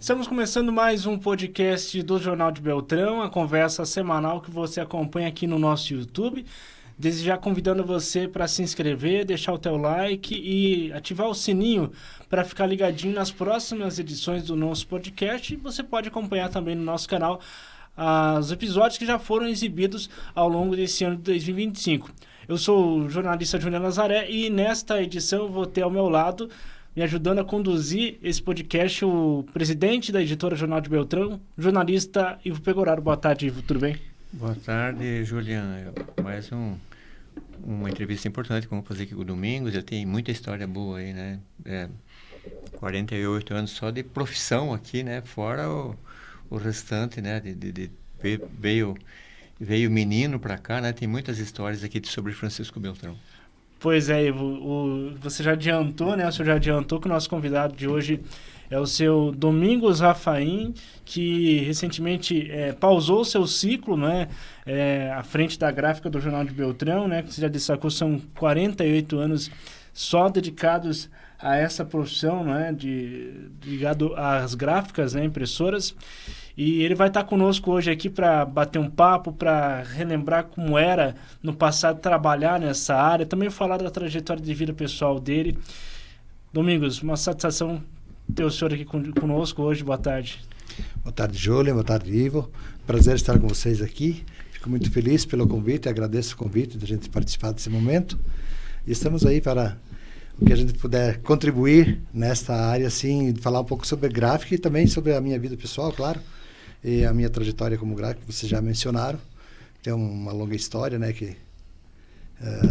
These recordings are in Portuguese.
Estamos começando mais um podcast do Jornal de Beltrão, a conversa semanal que você acompanha aqui no nosso YouTube. Desde já convidando você para se inscrever, deixar o teu like e ativar o sininho para ficar ligadinho nas próximas edições do nosso podcast. E você pode acompanhar também no nosso canal os episódios que já foram exibidos ao longo desse ano de 2025. Eu sou o jornalista Júnior Nazaré e nesta edição eu vou ter ao meu lado, me ajudando a conduzir esse podcast, o presidente da editora Jornal de Beltrão, jornalista Ivo Pegoraro. Boa tarde, Ivo, tudo bem? Boa tarde, Juliana. Mais uma entrevista importante que vamos fazer aqui com o Domingos. Ele tem muita história boa aí, né? 48 anos só de profissão aqui, né? Fora o restante, né? Veio menino para cá, né? Tem muitas histórias aqui sobre Francisco Beltrão. Pois é, Ivo, você já adiantou, né? O senhor já adiantou que o nosso convidado de hoje é o seu Domingos Rafaim, que recentemente pausou o seu ciclo, né? À frente da gráfica do Jornal de Beltrão, né? Que você já destacou, são 48 anos só dedicados a essa profissão, né? Ligado às gráficas, né? Impressoras. E ele vai estar conosco hoje aqui para bater um papo, para relembrar como era no passado trabalhar nessa área, também falar da trajetória de vida pessoal dele. Domingos, uma satisfação ter o senhor aqui conosco hoje. Boa tarde. Boa tarde, Júlia. Boa tarde, Ivo. Prazer estar com vocês aqui. Fico muito feliz pelo convite, agradeço o convite da gente participar desse momento. E estamos aí para o que a gente puder contribuir nesta área, assim, falar um pouco sobre gráfica e também sobre a minha vida pessoal, claro. E a minha trajetória como gráfico, vocês já mencionaram. Tem uma longa história, né, que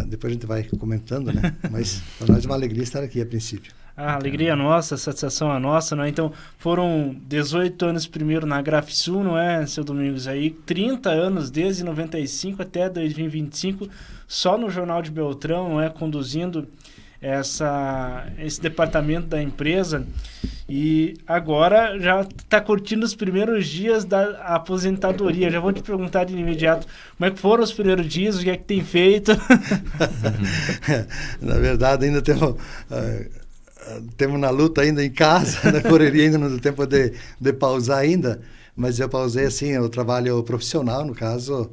depois a gente vai comentando, né? Mas para nós é uma alegria estar aqui a princípio. A alegria é nossa, a satisfação é nossa, não é? Então, foram 18 anos primeiro na Grafsul, não é, seu Domingos? Aí 30 anos, desde 95 até 2025, só no Jornal de Beltrão, não é? Conduzindo esse departamento da empresa. E agora já está curtindo os primeiros dias da aposentadoria. Já vou te perguntar de imediato como é que foram os primeiros dias, o que é que tem feito? Na verdade, ainda temos na luta ainda em casa, na correria, ainda não deu tempo de pausar ainda, mas eu pausei assim o trabalho profissional, no caso,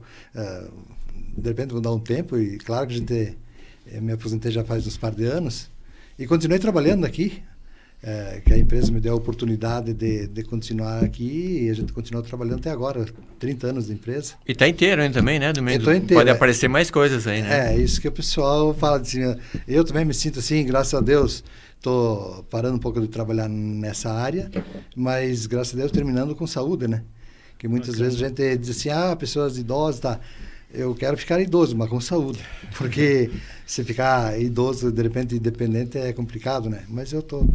de repente vou dar um tempo, e claro que me aposentei já faz uns par de anos, e continuei trabalhando aqui, que a empresa me deu a oportunidade de continuar aqui, e a gente continuou trabalhando até agora, 30 anos de empresa. E está inteiro ainda também, né, Domingos? Inteiro, pode aparecer mais coisas aí, né? Isso que o pessoal fala assim, eu também me sinto assim, graças a Deus, estou parando um pouco de trabalhar nessa área, mas graças a Deus terminando com saúde, né? Que muitas vezes a gente diz assim, pessoas idosas, tá? Eu quero ficar idoso, mas com saúde, porque se ficar idoso, de repente, independente, é complicado, né? Mas eu estou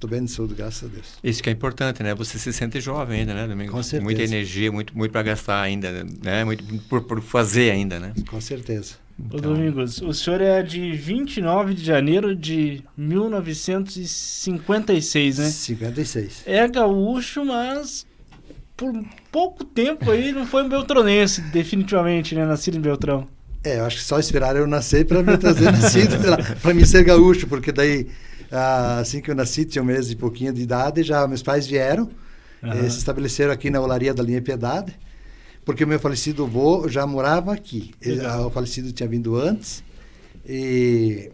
bem de saúde, graças a Deus. Isso que é importante, né? Você se sente jovem ainda, né, Domingos? Com certeza. Muita energia, muito para gastar ainda, né? Muito por fazer ainda, né? Com certeza. Ô, Domingos, o senhor é de 29 de janeiro de 1956, né? 56. É gaúcho, mas por pouco tempo aí não foi um beltronense, definitivamente, né? Nascido em Beltrão. Eu acho que só esperaram eu nascer para me trazer nascido, para mim ser gaúcho, porque daí, assim que eu nasci, tinha um mês e pouquinho de idade, já meus pais vieram, se estabeleceram aqui na Olaria da Linha Piedade, porque o meu falecido avô já morava aqui. O falecido tinha vindo antes, e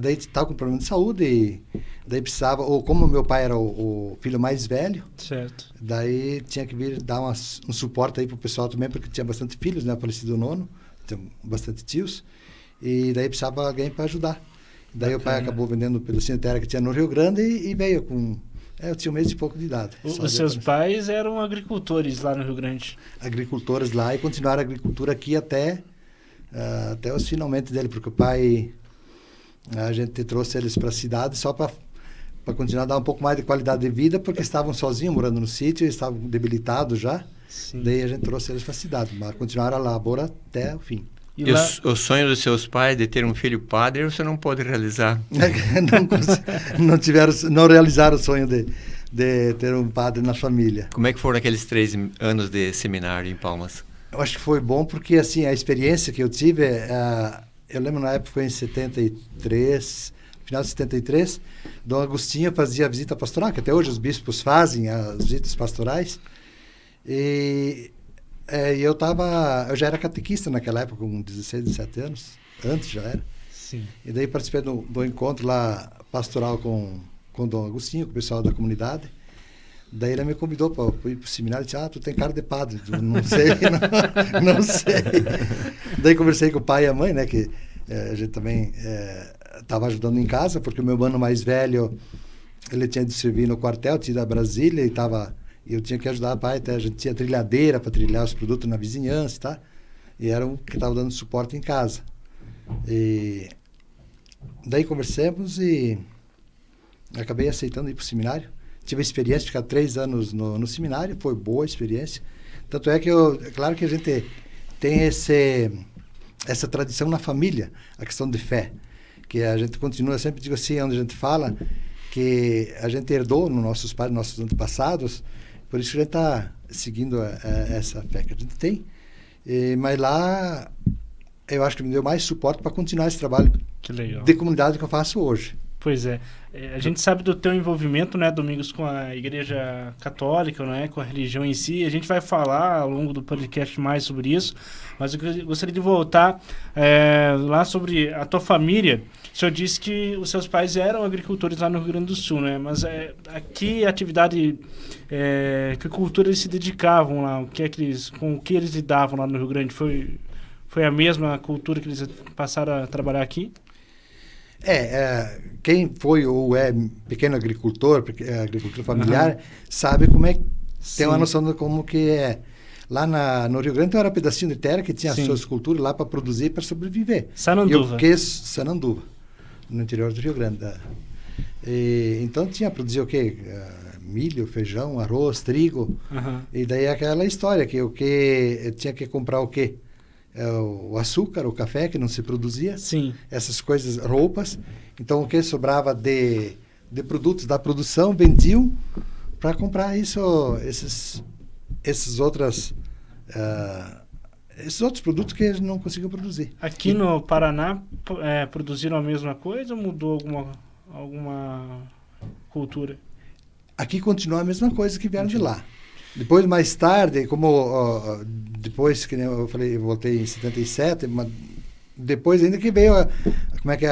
daí estava com problema de saúde, e daí precisava, ou como meu pai era o filho mais velho, certo, daí tinha que vir dar um suporte aí pro pessoal também, porque tinha bastante filhos, né, falecido nono, tem bastante tios, e daí precisava alguém para ajudar. Daí o pai acabou vendendo um pedacinho de terra que tinha no Rio Grande e veio com... eu tinha um mês e pouco de idade. Os seus pais eram agricultores lá no Rio Grande? Agricultores lá, e continuaram a agricultura aqui até os finalmente dele, porque o pai, a gente trouxe eles para a cidade só para continuar a dar um pouco mais de qualidade de vida, porque estavam sozinhos morando no sítio, estavam debilitados já. Sim. Daí a gente trouxe eles para a cidade, mas continuaram a lavoura até o fim. E o sonho dos seus pais de ter um filho padre, você não pode realizar? não realizaram o sonho de ter um padre na família. Como é que foram aqueles 3 anos de seminário em Palmas? Eu acho que foi bom porque, assim, a experiência que eu tive, eu lembro na época, foi em 73, final de 73, Dom Agostinho fazia a visita pastoral, que até hoje os bispos fazem as visitas pastorais. E eu já era catequista naquela época, com 16, 17 anos, antes já era. Sim. E daí participei do encontro lá pastoral com Dom Agostinho, com o pessoal da comunidade. Daí ele me convidou para ir para o seminário e disse, tu tem cara de padre. Eu não sei, não sei. Daí conversei com o pai e a mãe, né, que a gente também estava ajudando em casa, porque o meu mano mais velho, ele tinha de servir no quartel, tinha ido a Brasília e eu tinha que ajudar o pai, até a gente tinha trilhadeira para trilhar os produtos na vizinhança, tá? E era o que estava dando suporte em casa. E daí conversamos e acabei aceitando ir para o seminário. Tive a experiência de ficar 3 anos no seminário, foi boa a experiência. Tanto é que claro que a gente tem essa tradição na família, a questão de fé, que a gente continua, sempre digo assim, onde a gente fala que a gente herdou nos nossos pais, nos nossos antepassados, por isso que a gente está seguindo essa fé que a gente tem. Mas lá, eu acho que me deu mais suporte para continuar esse trabalho de comunidade que eu faço hoje. Pois é. A gente sabe do teu envolvimento, né, Domingos, com a Igreja Católica, né, com a religião em si. A gente vai falar ao longo do podcast mais sobre isso, mas eu gostaria de voltar lá sobre a tua família. O senhor disse que os seus pais eram agricultores lá no Rio Grande do Sul, né? Mas aqui a atividade, que cultura eles se dedicavam lá? Com o que eles lidavam lá no Rio Grande? Foi a mesma cultura que eles passaram a trabalhar aqui? Quem foi ou é pequeno agricultor familiar, sabe como é que tem uma noção de como que é. Lá no Rio Grande era um pedacinho de terra que tinha as suas culturas lá para produzir, para sobreviver. Sananduva. Sananduva, no interior do Rio Grande. Então produzia o quê? Milho, feijão, arroz, trigo. E daí aquela história que tinha que comprar o quê? O açúcar, o café que não se produzia, sim, essas coisas, roupas. Então o que sobrava de produtos da produção vendiam para comprar esses outros produtos que eles não conseguiam produzir. Aqui no Paraná produziram a mesma coisa ou mudou alguma cultura? Aqui continua a mesma coisa que vieram de lá. Depois, mais tarde, depois que eu falei, eu voltei em 77, mas depois ainda que veio a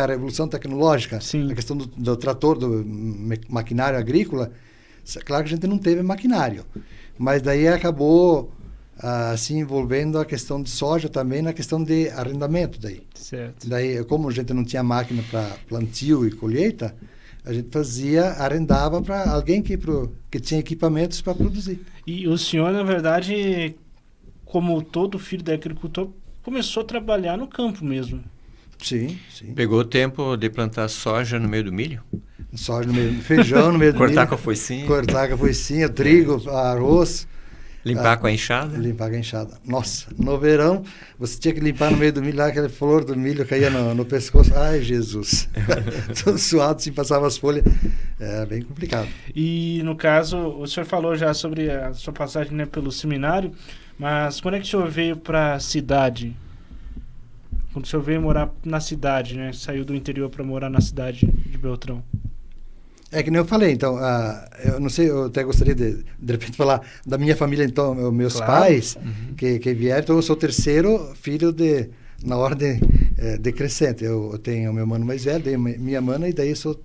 revolução tecnológica, sim, a questão do trator, do maquinário agrícola. Claro que a gente não teve maquinário, mas daí acabou se envolvendo a questão de soja também na questão de arrendamento daí. Certo. Daí, como a gente não tinha máquina para plantio e colheita, a gente arrendava para alguém que tinha equipamentos para produzir. E o senhor, na verdade, como todo filho de agricultor, começou a trabalhar no campo mesmo. Sim, sim. Pegou o tempo de plantar soja no meio do milho? Soja no meio do feijão, no meio do milho. Cortar com a foicinha. Cortar com a foicinha, trigo, arroz. Limpar com a enxada? Limpar com a enxada. Nossa, no verão, você tinha que limpar no meio do milho, lá aquela flor do milho caía no pescoço. Ai, Jesus. Todo suado, assim, passava as folhas. Era bem complicado. E, no caso, o senhor falou já sobre a sua passagem, né, pelo seminário, mas quando é que o senhor veio para a cidade? Quando o senhor veio morar na cidade, né? Saiu do interior para morar na cidade de Beltrão. É que nem eu falei, então, eu não sei, eu até gostaria de repente falar da minha família, então, meus pais, que vieram, então eu sou o terceiro filho na ordem decrescente. Eu tenho o meu mano mais velho, daí minha mana, e daí eu sou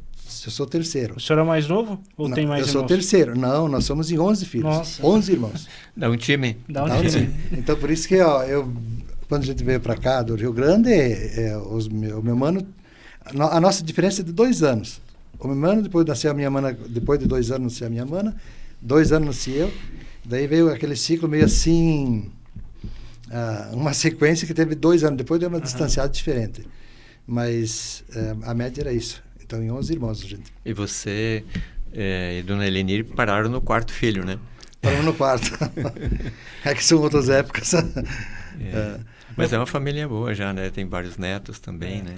o terceiro. O senhor é mais novo ou não, tem mais irmãos? Eu sou o terceiro. Não, nós somos em 11 filhos. Nossa. 11 irmãos. Dá um time. Dá um time. Então, por isso que quando a gente veio para cá, do Rio Grande, o meu mano, a nossa diferença é de 2 anos. O meu mano, depois nasceu a minha mana, depois de 2 anos nasceu a minha mana, 2 anos nasci eu, daí veio aquele ciclo meio assim, uma sequência que teve 2 anos, depois deu uma distanciada diferente. Mas a média era isso. Então, em 11 irmãos, gente. E você e Dona Elenir pararam no 4º filho, né? Paramos no 4º. É que são outras épocas. Mas é uma família boa já, né? Tem vários netos também, né?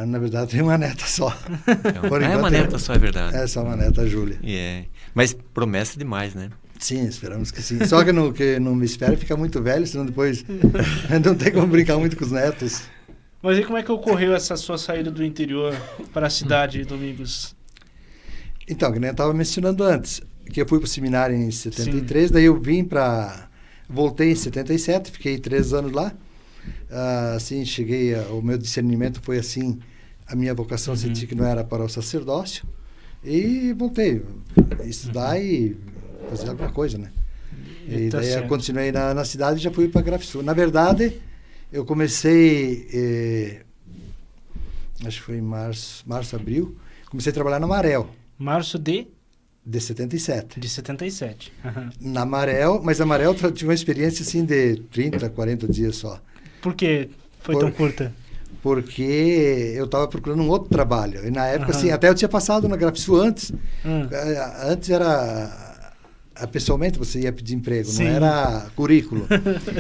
Na verdade, tem uma neta só. Então, é uma neta só, é verdade. É só uma neta, a Júlia. Mas promessa demais, né? Sim, esperamos que sim. Só que não me espera ficar muito velho, senão depois não tem como brincar muito com os netos. Mas e como é que ocorreu essa sua saída do interior para a cidade, Domingos? Então, que nem eu estava mencionando antes, que eu fui para o seminário em 73, daí eu voltei em 77, fiquei 3 anos lá. Assim, o meu discernimento foi assim, a minha vocação senti que não era para o sacerdócio, e voltei a estudar e fazer alguma coisa, né? E daí eu continuei na cidade e já fui para a Grafsul. Na verdade, eu comecei, acho que foi em março, abril, comecei a trabalhar na Marel. Março de 77. De 77. Uhum. Na Marel, mas a Marel tive uma experiência assim de 30, 40 dias só. Por que foi tão curta? Porque eu estava procurando um outro trabalho. E na época, assim, até eu tinha passado na Grafsul antes. Antes era... pessoalmente você ia pedir emprego, não era currículo.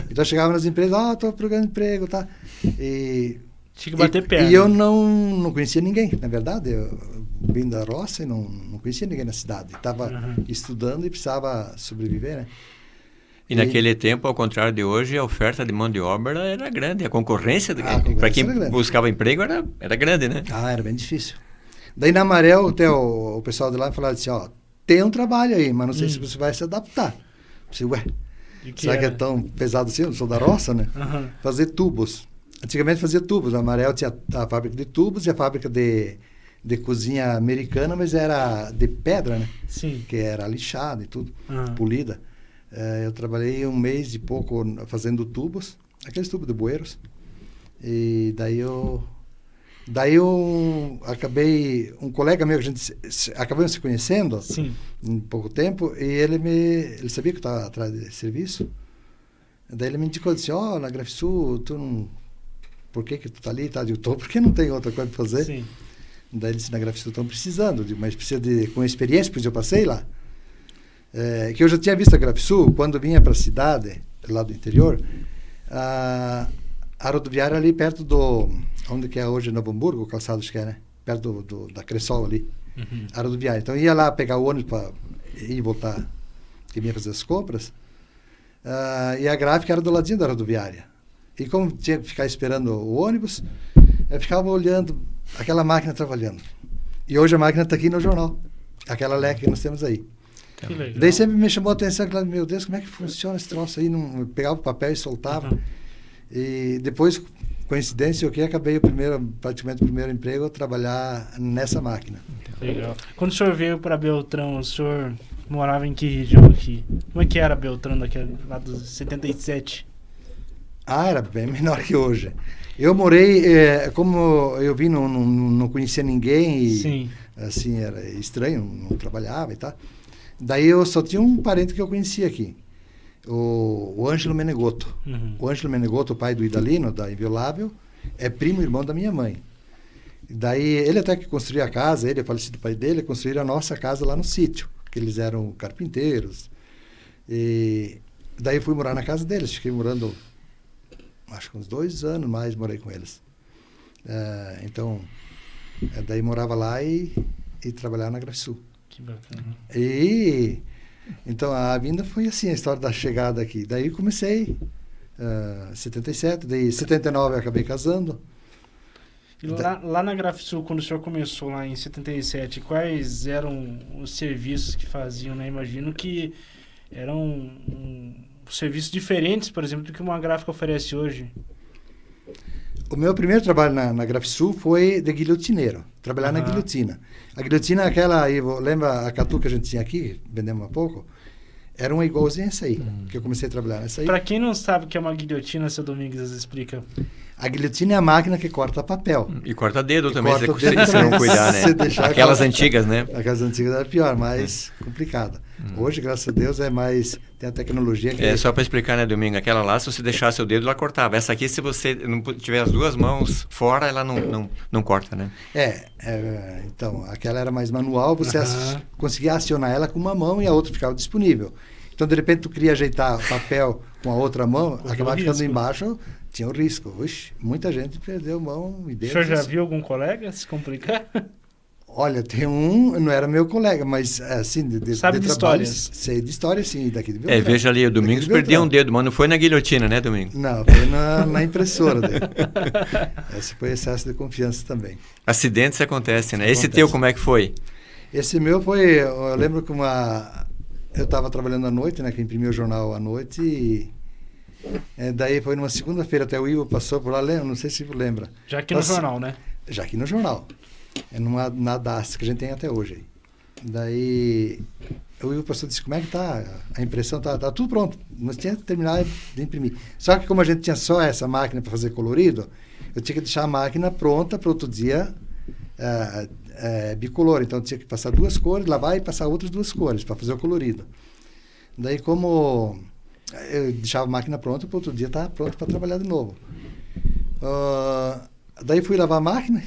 Então eu chegava nas empresas, estou procurando emprego, tá? E... tinha que bater perna. E eu não conhecia ninguém, na verdade. Eu vim da roça e não conhecia ninguém na cidade. Estava estudando e precisava sobreviver, né? E naquele tempo, ao contrário de hoje, a oferta de mão de obra era grande. A concorrência para quem buscava emprego era grande, né? Era bem difícil. Daí na Marel, até o pessoal de lá falava assim, tem um trabalho aí, mas não sei se você vai se adaptar. Eu disse, será que é tão pesado assim? Eu sou da roça, né? Fazer tubos. Antigamente fazia tubos. A Marel tinha a fábrica de tubos e a fábrica de cozinha americana, mas era de pedra, né? Sim. Que era lixada e tudo, polida. Eu trabalhei 1 mês e pouco fazendo tubos, aqueles tubos de bueiros. E daí eu acabei, um colega meu, a gente acabou se conhecendo em pouco tempo, e ele sabia que eu estava atrás de serviço. Daí ele me indicou, disse, na Grafsul, por que tu tá ali? Eu tô, porque não tem outra coisa para fazer. Sim. Daí ele disse, na Grafsul estão precisando, mas precisa com experiência, pois eu passei lá. Que eu já tinha visto a Grafsul, quando vinha para a cidade, lá do interior, a rodoviária ali perto onde que é hoje Novo Hamburgo, o calçado que é, né? Perto da Cressol ali, a rodoviária. Então ia lá pegar o ônibus para ir e voltar, que vinha fazer as compras, e a gráfica era do ladinho da rodoviária. E como tinha que ficar esperando o ônibus, eu ficava olhando aquela máquina trabalhando. E hoje a máquina está aqui no jornal, aquela leque que nós temos aí. Que legal. Daí sempre me chamou a atenção, meu Deus, como é que funciona esse troço aí? Não, eu pegava o papel e soltava. E depois, coincidência, acabei praticamente o primeiro emprego, trabalhar nessa máquina. Legal. Quando o senhor veio para Beltrão, o senhor morava em que região aqui? Como é que era Beltrão lá dos 77? Era bem menor que hoje. Eu morei, como eu vim, não conhecia ninguém, e assim, era estranho, não trabalhava e tal. Daí eu só tinha um parente que eu conhecia aqui, o Ângelo Menegotto. O Ângelo Menegotto, o pai do Idalino, da Inviolável, é primo irmão da minha mãe. Daí ele até que construiu a casa, ele, o falecido pai dele, construíram a nossa casa lá no sítio, que eles eram carpinteiros. E daí eu fui morar na casa deles, fiquei morando, acho que uns 2 anos mais morei com eles. Então, daí morava lá e trabalhava na Grafsul. Que bacana. E então a vinda foi assim, a história da chegada aqui. Daí comecei 77, daí 79 eu acabei casando. E lá na Grafsul, quando o senhor começou lá em 77, quais eram os serviços que faziam, né? Imagino que eram serviços diferentes, por exemplo, do que uma gráfica oferece hoje. O meu primeiro trabalho na Grafsul foi de guilhotineiro, trabalhar na guilhotina. A guilhotina é aquela, lembra a catu que a gente tinha aqui, vendemos há pouco? Era uma igualzinha essa aí, que eu comecei a trabalhar nessa aí. Para quem não sabe o que é uma guilhotina, seu Domingos explica. A guilhotina é a máquina que corta papel. E corta dedo também, se não cuidar, né? Aquelas antigas, né? Aquelas antigas era pior, mais complicada. Hoje, graças a Deus, tem a tecnologia que... Só para explicar, né, Domingo? Aquela lá, se você deixasse o dedo, ela cortava. Essa aqui, se você não tiver as 2 mãos fora, ela não corta, né? Então, aquela era mais manual, você conseguia acionar ela com uma mão e a outra ficava disponível. Então, de repente, tu queria ajeitar o papel com a outra mão, acabava ficando embaixo, tinha o risco. Muita gente perdeu mão e dedos. O senhor já viu algum colega se complicar? Olha, tem um, não era meu colega, mas assim, Sabe de histórias? Sei de história, sim, daqui de Beltrão. Veja ali, o Domingos perdeu um dedo, mas não foi na guilhotina, né, Domingos? Não, foi na impressora dele. Esse foi excesso de confiança também. Acidentes acontecem, né? Esse teu, como é que foi? Esse meu foi, eu lembro que eu estava trabalhando à noite, né, que imprimiu o jornal à noite, e daí foi numa segunda-feira, até o Ivo passou por lá, não sei se você lembra. Já aqui no jornal, né? Já aqui no jornal. Na DAS, que a gente tem até hoje aí. Daí o Ivo passou e disse, como é que tá? A impressão tá tudo pronto. Nós tínhamos que terminar de imprimir. Só que como a gente tinha só essa máquina para fazer colorido, eu tinha que deixar a máquina pronta para outro dia bicolor. Então eu tinha que passar 2 cores, lavar e passar outras 2 cores para fazer o colorido. Daí como eu deixava a máquina pronta, para outro dia tá pronto para trabalhar de novo. Daí fui lavar a máquina.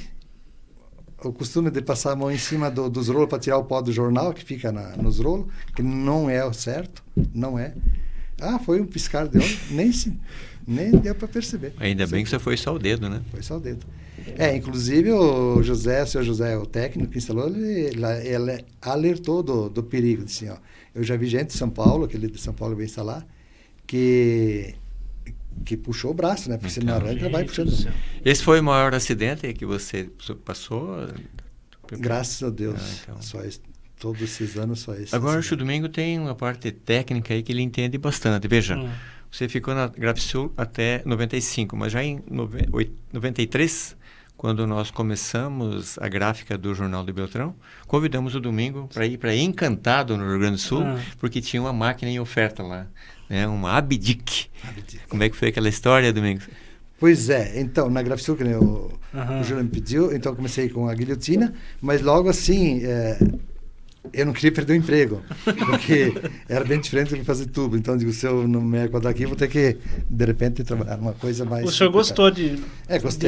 O costume de passar a mão em cima dos rolos para tirar o pó do jornal que fica nos rolos, que não é o certo, não é. Foi um piscar de olho, nem deu para perceber. Ainda bem que você foi só o dedo, né? Foi só o dedo. Inclusive o seu José, o técnico que instalou, ele alertou do perigo. Disse, eu já vi gente de São Paulo, aquele de São Paulo veio instalar, que puxou o braço, né? Porque se não arranca, vai puxando. Esse foi o maior acidente que você passou? Graças a Deus. Então. Todos esses anos só esse. Agora, o Domingo tem uma parte técnica aí que ele entende bastante. Veja, você ficou na Grafsul até 95, mas já em 93, quando nós começamos a gráfica do Jornal de Beltrão, convidamos o Domingo para ir para Encantado, no Rio Grande do Sul, porque tinha uma máquina em oferta lá. Uma Abdic. Como é que foi aquela história, Domingos? Pois então, na Grafsul, que o Júlio me pediu, então comecei com a guilhotina, mas logo assim, eu não queria perder o emprego, porque era bem diferente de fazer tubo. Então, digo, se eu não me acordar aqui, vou ter que, de repente, trabalhar numa coisa mais... O senhor gostou de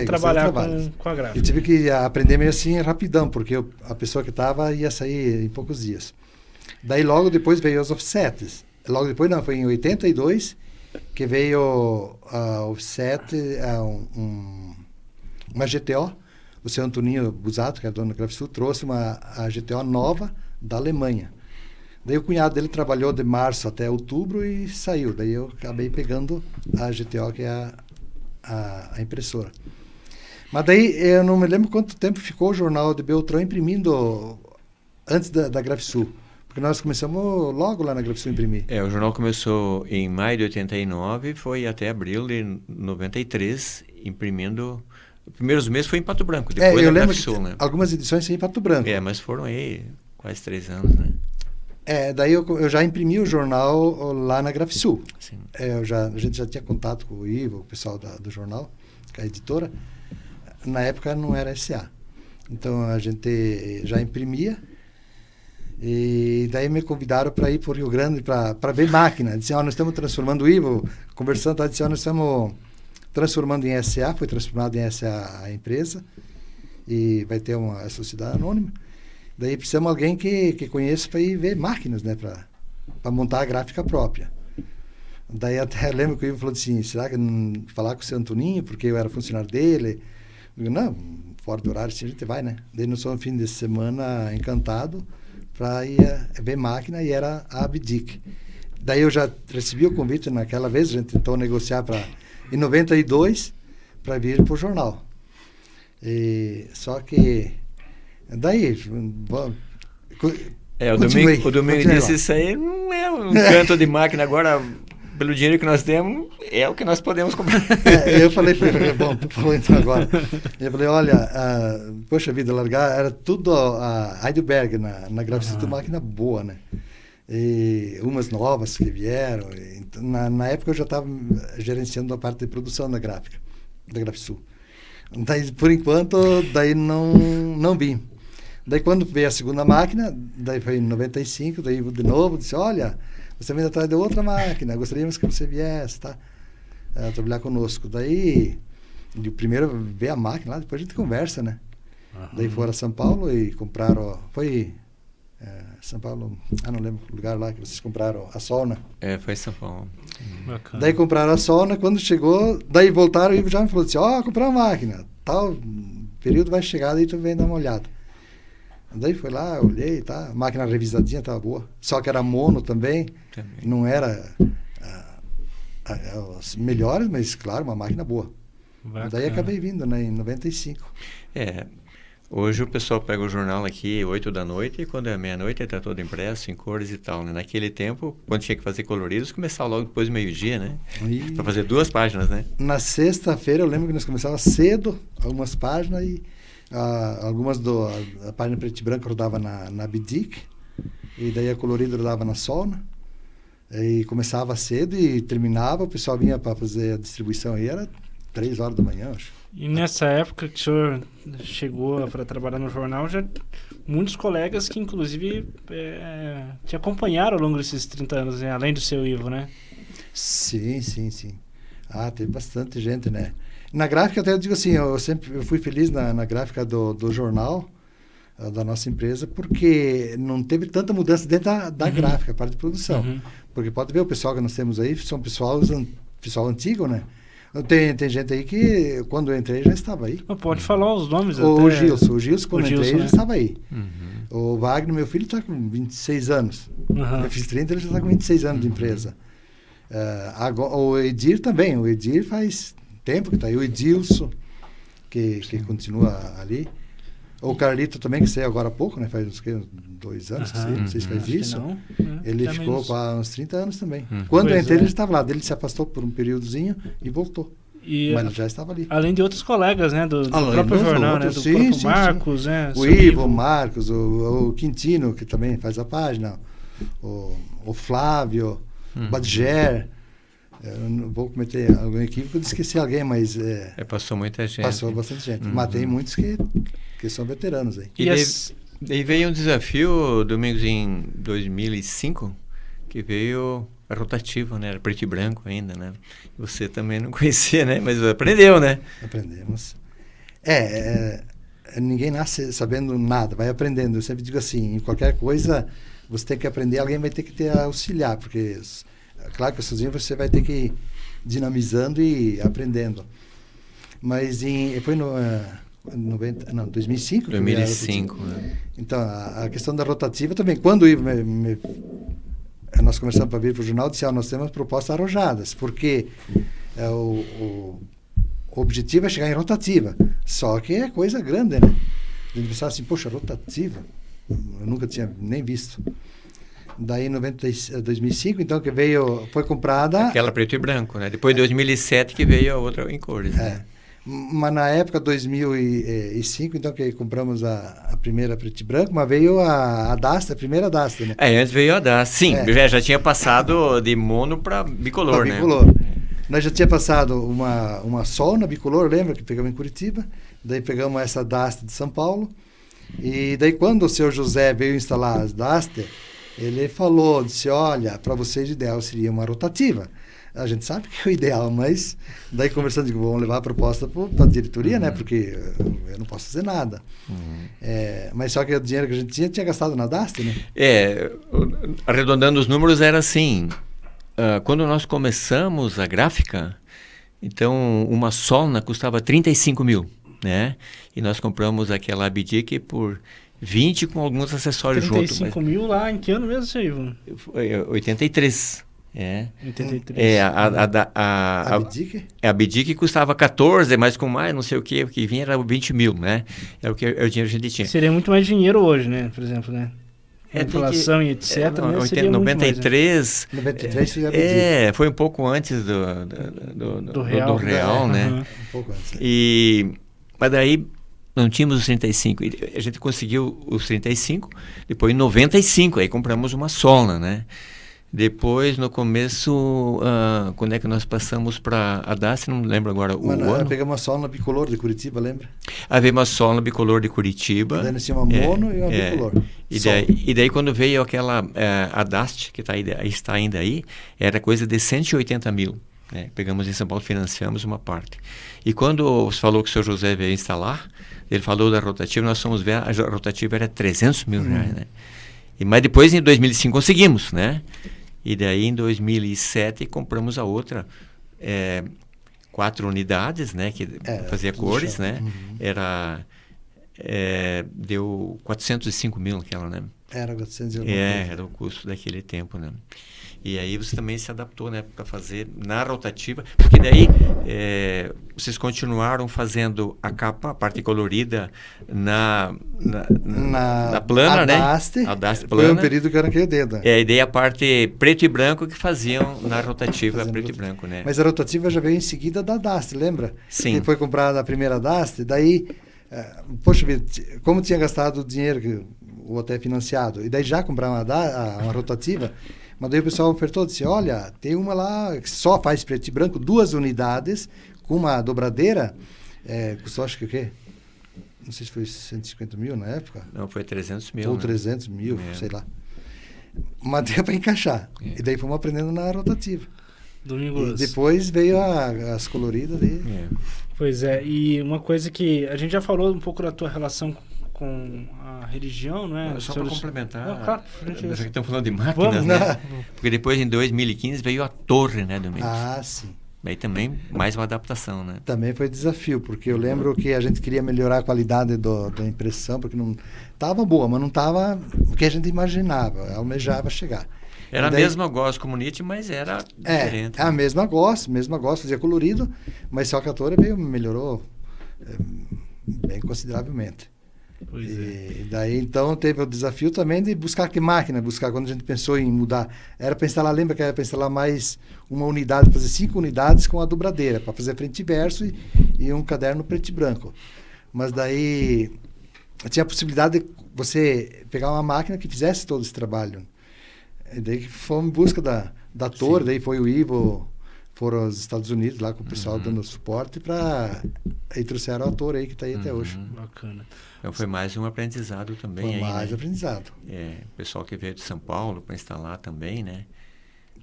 trabalhar com a gráfica? Eu tive que aprender meio assim rapidão, porque a pessoa que estava ia sair em poucos dias. Daí, logo depois, veio os offsets. Logo depois, não, foi em 82 que veio a offset, uma GTO. O seu Antoninho Busato, que é dono da Grafsul, trouxe a GTO nova da Alemanha. Daí o cunhado dele trabalhou de março até outubro e saiu. Daí eu acabei pegando a GTO, que é a impressora. Mas daí eu não me lembro quanto tempo ficou o jornal de Beltrão imprimindo antes da Grafsul. Porque nós começamos logo lá na Grafsul imprimir. O jornal começou em maio de 89 e foi até abril de 93 imprimindo... Os primeiros meses foi em Pato Branco, depois eu da lembro Grafsul, né? Algumas edições em Pato Branco. Mas foram aí quase 3 anos, né? Daí eu já imprimi o jornal lá na Grafsul. Sim. A gente já tinha contato com o Ivo, o pessoal do jornal, com a editora. Na época não era SA. Então a gente já imprimia. E daí me convidaram para ir para o Rio Grande para ver máquina. Disseram, nós estamos transformando o Ivo, conversando, disseram, nós estamos transformando em SA, foi transformado em SA a empresa, e vai ter uma sociedade anônima. Daí precisamos de alguém que conheça para ir ver máquinas, né, para montar a gráfica própria. Daí até lembro que o Ivo falou assim, será que não falar com o seu Antoninho, porque eu era funcionário dele? Eu digo, não, fora do horário, assim a gente vai, né? Daí nós fomos no fim de semana Encantado, para ir ver máquina, e era a Abdic. Daí eu já recebi o convite naquela vez, a gente tentou negociar em 92 para vir para o jornal. Só que daí o Domingo disse, isso aí não é um canto de máquina agora, pelo dinheiro que nós temos, é o que nós podemos comprar. Eu falei para ele, bom, falou então agora. Eu falei, olha, poxa vida, largar, era tudo a Heidelberg na Grafsul, tudo máquina boa, né? E umas novas que vieram. Então, na época eu já estava gerenciando a parte de produção da Grafsul. Daí, por enquanto, daí não vim. Daí quando veio a segunda máquina, daí foi em 95, daí de novo, disse, olha, você vem atrás de outra máquina, gostaríamos que você viesse, tá? Trabalhar conosco. Daí, primeiro ver a máquina lá, depois a gente conversa, né? Daí foram a São Paulo e compraram, foi São Paulo, não lembro o lugar lá que vocês compraram a Solna. Foi São Paulo. Bacana. Daí compraram a Solna, quando chegou, daí voltaram e já me falou assim, comprar uma máquina, tal período vai chegar, daí tu vem dar uma olhada. Daí foi lá, olhei, tá, a máquina revisadinha estava boa. Só que era mono também. Não era as melhores, mas claro, uma máquina boa. Bacana. Daí acabei vindo, né, em 95. Hoje o pessoal pega o jornal aqui 8 da noite e quando é meia-noite ele está todo impresso em cores e tal, né? Naquele tempo, quando tinha que fazer coloridos, começava logo depois do meio-dia, né? Para fazer 2 páginas, né? Na sexta-feira eu lembro que nós começávamos cedo, algumas páginas e algumas a página preto e branco rodava na Bidic e daí a colorida rodava na Solna. E começava cedo e terminava, o pessoal vinha para fazer a distribuição aí, era 3 horas da manhã, acho. E nessa época que o senhor chegou para trabalhar no jornal, já muitos colegas que inclusive te acompanharam ao longo desses 30 anos, né? Além do seu Ivo, né? Sim. Teve bastante gente, né? Na gráfica até eu digo assim, eu fui feliz na gráfica do jornal, da nossa empresa, porque não teve tanta mudança dentro da gráfica, a parte de produção. Porque pode ver o pessoal que nós temos aí, são pessoal antigo, né? Tem gente aí que, quando eu entrei, já estava aí. Pode falar os nomes. O Gilson, quando eu entrei, né? já estava aí. O Wagner, meu filho, está com 26 anos. Eu fiz 30, ele já está com 26 anos de empresa. Agora, o Edir também. O Edir faz tempo que está aí. O Edilson, que continua ali. O Carlito também, que saiu agora há pouco, né? Faz uns 2 anos, não sei se faz isso. Ele ficou há uns 30 anos também. Quando eu entrei, ele estava lá. Ele se afastou por um períodozinho e voltou. Mas ele já estava ali. Além de outros colegas, né? Do próprio jornal, né? Do próprio Marcos, né? O Ivo, o Marcos, o Quintino, que também faz a página. O Flávio, o Badger. Eu não vou cometer algum equívoco de esquecer alguém, mas... passou muita gente. Passou bastante gente. Mas tem muitos que são veteranos aí. E daí veio um desafio, Domingos, em 2005, que veio a rotativa, né? Era preto e branco ainda, né? Você também não conhecia, né? Mas aprendeu, né? Aprendemos. Ninguém nasce sabendo nada, vai aprendendo. Eu sempre digo assim, em qualquer coisa, você tem que aprender, alguém vai ter que te auxiliar, porque... Claro que sozinho você vai ter que ir dinamizando e aprendendo. Mas foi no 2005? 2005, né? Então, a questão da rotativa também. Quando nós começamos para vir para o jornal, disse, nós temos propostas arrojadas, porque o objetivo é chegar em rotativa. Só que é coisa grande, né? A gente pensava assim, poxa, rotativa? Eu nunca tinha nem visto. Daí em 2005, então, que foi comprada... Aquela preto e branco, né? Depois de 2007 que veio a outra em cores, né? Mas na época, 2005, então, que compramos a primeira preto e branco, mas veio a Dasta, a primeira Dasta, né? Antes veio a Dasta, sim. Já tinha passado de mono para bicolor, né? Bicolor. Nós já tinha passado uma Solna bicolor, lembra? Que pegamos em Curitiba. Daí pegamos essa Dasta de São Paulo. E daí quando o senhor José veio instalar as Dasta... Ele falou, disse, olha, para vocês o ideal seria uma rotativa. A gente sabe que é o ideal, mas daí conversando, digo, vamos levar a proposta para a diretoria, né? Porque eu não posso fazer nada. Mas só que o dinheiro que a gente tinha gastado na Dasta, né? Arredondando os números, era assim, quando nós começamos a gráfica, então uma Solna custava 35 mil, né? E nós compramos aquela Bidic por... 20 com alguns acessórios juntos. 35 mil lá, em que ano mesmo, seu Ivo? 83. 83. A Bidic? A Bidic custava 14, mas com mais, não sei o que vinha era 20 mil, né? Era o dinheiro que a gente tinha. Seria muito mais dinheiro hoje, né? Por exemplo, né? Inflação e etc. Seria 93. Mais, né? 93 seria a Bidic. Foi um pouco antes do real, né? Um pouco antes. Mas daí... Não tínhamos os 35, a gente conseguiu os 35, depois em 95, aí compramos uma Solna, né? Depois, no começo, quando é que nós passamos para a Dasta, não lembro agora o ano. Pegamos uma Solna bicolor de Curitiba, lembra? Havia uma Solna bicolor de Curitiba. Daí nós tínhamos uma mono e uma bicolor. E daí quando veio aquela, a Dasta, que está ainda aí, era coisa de 180 mil. Pegamos em São Paulo, financiamos uma parte. E quando você falou que o senhor José veio instalar, ele falou da rotativa, nós fomos ver, a rotativa era 300 mil reais, né? Mas depois, em 2005, conseguimos, né? E daí, em 2007, compramos a outra, 4 unidades, né? Que fazia cores, né? deu 405 mil naquela, né? Era 400 mil. Era o custo daquele tempo, né? E aí você também se adaptou, né, para fazer na rotativa, porque daí vocês continuaram fazendo a capa, a parte colorida na plana, né? A Daste foi plana. um período que eu arranquei o dedo. E daí a parte preto e branco que faziam na rotativa preto e branco, né? Mas a rotativa já veio em seguida da Daste, lembra? Sim. Que foi comprada a primeira Daste, daí, poxa vida, como tinha gastado o dinheiro, ou até financiado, e daí já comprar uma rotativa, mas daí o pessoal ofertou, disse, olha, tem uma lá que só faz preto e branco, 2 unidades, com uma dobradeira, custou acho que o quê? Não sei se foi 150 mil na época. Não, foi 300 mil. Ou né? 300 mil, sei lá. Mas deu para encaixar. E daí fomos aprendendo na rotativa. Domingos. E depois veio as coloridas. Pois é, e uma coisa que a gente já falou um pouco da tua relação com a religião, não é? Só para complementar, claro, já que estamos falando de máquinas, né? Porque depois, em 2015, veio a torre, né, Domingos? Ah, sim. Daí também mais uma adaptação, né? Também foi desafio, porque eu lembro que a gente queria melhorar a qualidade da impressão, porque não estava boa, mas não estava o que a gente imaginava, almejava chegar. Era a mesma Goss Community, mas era diferente. A mesma Goss, fazia colorido, mas só que a torre melhorou bem consideravelmente. E daí então teve o desafio também de buscar que máquina, quando a gente pensou em mudar, era para instalar, lembra que era para instalar mais uma unidade, fazer 5 unidades com a dobradeira, para fazer frente e verso e um caderno preto e branco. Mas daí tinha a possibilidade de você pegar uma máquina que fizesse todo esse trabalho. E daí fomos em busca da torre, daí foi o Ivo, foram aos Estados Unidos lá com o pessoal dando suporte aí trouxeram a torre aí que está aí até hoje. Bacana. Então foi mais um aprendizado também. Foi aí, mais né? aprendizado. O pessoal que veio de São Paulo para instalar também, né?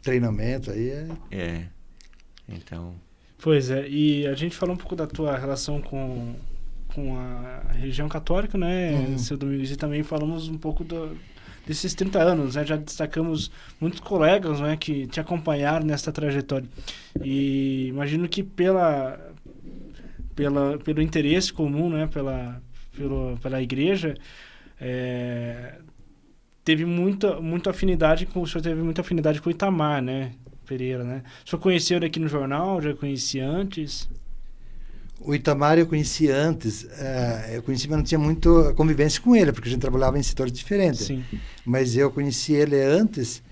Treinamento aí então... Pois é, e a gente falou um pouco da tua relação com a religião católica, né, seu Domingos, e também falamos um pouco desses 30 anos, né? Já destacamos muitos colegas, né, que te acompanharam nessa trajetória. E imagino que pelo interesse comum, né, pela igreja, teve muita afinidade o senhor teve muita afinidade com o Itamar, né, Pereira, né? O senhor conheceu ele aqui no jornal, já conhecia antes? O Itamar eu conheci antes, mas não tinha muito convivência com ele, porque a gente trabalhava em setores diferentes. Sim. Mas eu conheci ele antes,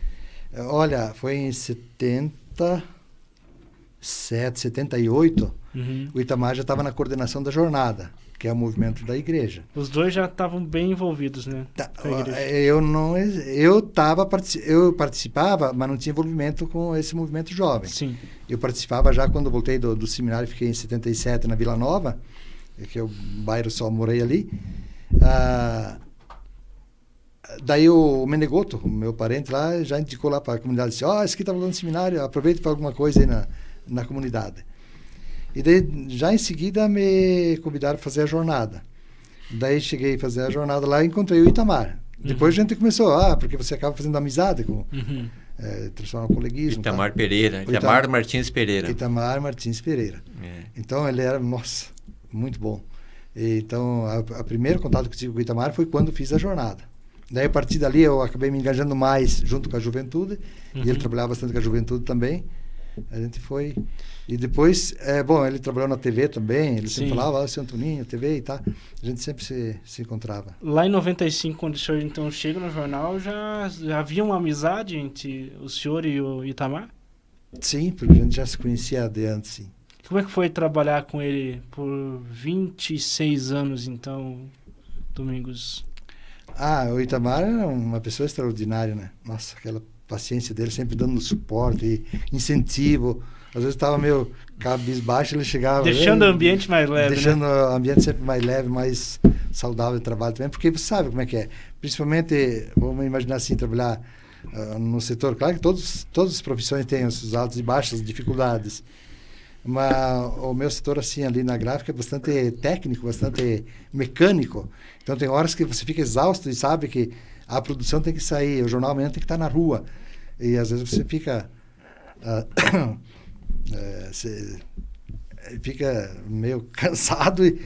olha, foi em 77, 78, o Itamar já estava na coordenação da jornada, que é o movimento da igreja. Os dois já estavam bem envolvidos, né? Eu participava, mas não tinha envolvimento com esse movimento jovem. Sim. Eu participava já quando voltei do seminário, fiquei em 77 na Vila Nova, que é o bairro, só morei ali. Daí o Menegoto, o meu parente lá, já indicou lá para a comunidade, disse, esse aqui está falando seminário, aproveita para alguma coisa aí na comunidade. E daí, já em seguida, me convidaram a fazer a jornada. Daí cheguei a fazer a jornada lá e encontrei o Itamar. Depois a gente começou, porque você acaba fazendo amizade com... transforma no coleguismo. Itamar Pereira, Itamar Martins Pereira. Itamar Martins Pereira. Então, ele era, nossa, muito bom. Então, o primeiro contato que tive com o Itamar foi quando fiz a jornada. Daí, a partir dali, eu acabei me engajando mais junto com a juventude, e ele trabalhava bastante com a juventude também. A gente foi... E depois, ele trabalhou na TV também, ele sempre falava, seu Antoninho, TV e tal. A gente sempre se encontrava. Lá em 95, quando o senhor então chega no jornal, já havia uma amizade entre o senhor e o Itamar? Sim, porque a gente já se conhecia de antes, sim. Como é que foi trabalhar com ele por 26 anos, então, Domingos? O Itamar era uma pessoa extraordinária, né? Nossa, aquela paciência dele, sempre dando suporte e incentivo. Às vezes estava meio cabisbaixo, ele chegava... Deixando o ambiente mais leve, deixando o ambiente sempre mais leve, mais saudável de trabalho também, porque você sabe como é que é. Principalmente, vamos imaginar assim, trabalhar no setor... Claro que todas as profissões têm os seus altos e baixos, dificuldades. Mas o meu setor, assim, ali na gráfica, é bastante técnico, bastante mecânico. Então, tem horas que você fica exausto e sabe que a produção tem que sair, o jornal amanhã tem que estar na rua. E, às vezes, você fica... fica meio cansado e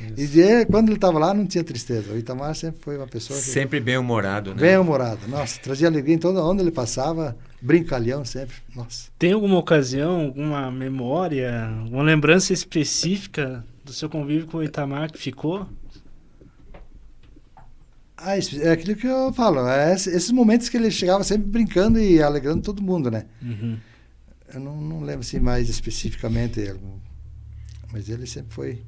quando ele estava lá não tinha tristeza. O Itamar sempre foi uma pessoa que... Sempre bem-humorado, né? Bem-humorado. Nossa, trazia alegria em toda onde ele passava, brincalhão sempre. Nossa. Tem alguma ocasião, alguma memória, uma lembrança específica do seu convívio com o Itamar que ficou? É aquilo que eu falo, esses momentos que ele chegava sempre brincando e alegrando todo mundo, né? Uhum. Eu não lembro assim mais especificamente, mas ele sempre foi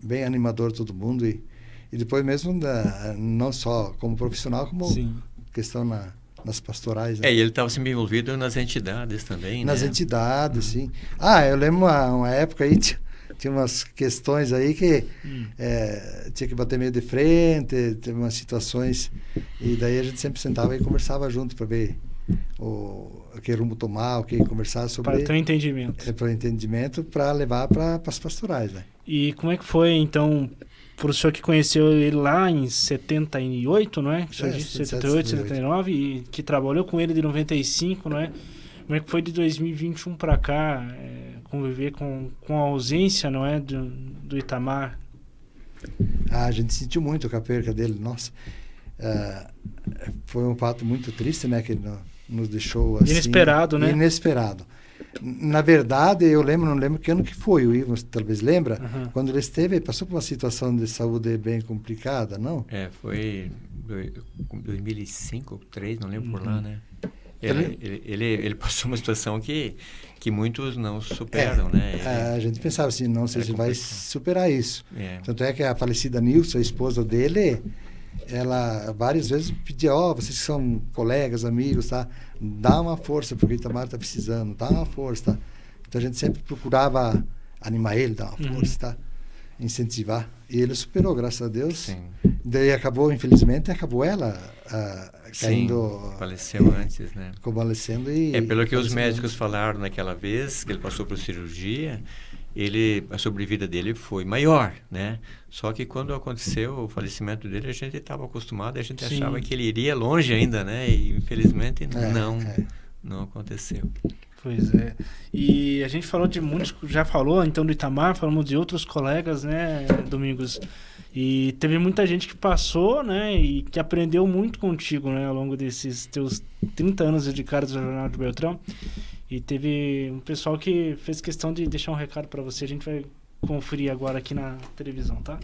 bem animador todo mundo e depois mesmo não só como profissional, como Sim. questão nas pastorais. Né? E ele estava sempre envolvido nas entidades também, nas né? entidades, sim. Eu lembro uma época aí, tinha umas questões aí que tinha que bater meio de frente, teve umas situações, e daí a gente sempre sentava e conversava junto para ver que rumo tomar, o que conversar sobre... Para ter um entendimento. Para o entendimento, para levar para as pastorais, né? E como é que foi, então, para o senhor que conheceu ele lá em 78, não é? O senhor disse 78, 79, e que trabalhou com ele de 95, não é? Como é que foi de 2021 para cá, conviver com a ausência, não é, do Itamar? A gente sentiu muito com a perca dele, nossa. Foi um fato muito triste, né, que nos deixou assim... Inesperado, né? Inesperado. Na verdade, não lembro que ano que foi, o Ivan talvez lembra, quando ele passou por uma situação de saúde bem complicada, não? Foi 2005, 2003, não lembro por lá, né? Ele passou uma situação que muitos não superam, né? A gente pensava assim, não sei se vai superar isso. Tanto é que a falecida Nilson, a esposa dele, ela várias vezes pedia, vocês que são colegas, amigos, tá? Dá uma força, porque o Itamar está precisando, dá uma força, tá? Então a gente sempre procurava animar ele, dar uma força, tá? Incentivar. E ele superou, graças a Deus. Sim. Daí infelizmente, acabou ela caindo... Sim, faleceu antes, né? Convalescendo e... pelo que os médicos falaram naquela vez, que ele passou por cirurgia, a sobrevida dele foi maior, né? Só que quando aconteceu o falecimento dele, a gente estava acostumado, a gente achava que ele iria longe ainda, né? E infelizmente não aconteceu. Pois é. E a gente falou de muitos, já falou então do Itamar, falamos de outros colegas, né, Domingos? E teve muita gente que passou, né, e que aprendeu muito contigo, né, ao longo desses teus 30 anos dedicados ao Jornal de Beltrão. E teve um pessoal que fez questão de deixar um recado para você, a gente vai conferir agora aqui na televisão, tá?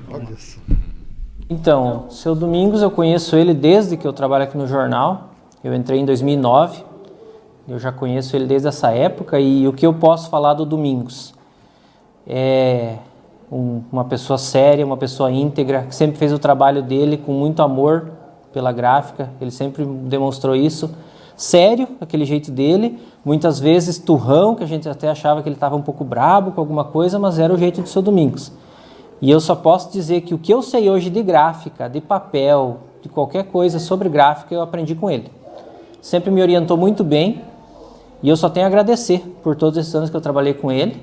Olha só. Então, seu Domingos, eu conheço ele desde que eu trabalho aqui no jornal. Eu entrei em 2009. Eu já conheço ele desde essa época e o que eu posso falar do Domingos é uma pessoa séria, uma pessoa íntegra, que sempre fez o trabalho dele com muito amor pela gráfica, ele sempre demonstrou isso. Sério, aquele jeito dele, muitas vezes turrão, que a gente até achava que ele estava um pouco brabo com alguma coisa, mas era o jeito do seu Domingos. E eu só posso dizer que o que eu sei hoje de gráfica, de papel, de qualquer coisa sobre gráfica, eu aprendi com ele. Sempre me orientou muito bem. E eu só tenho a agradecer por todos esses anos que eu trabalhei com ele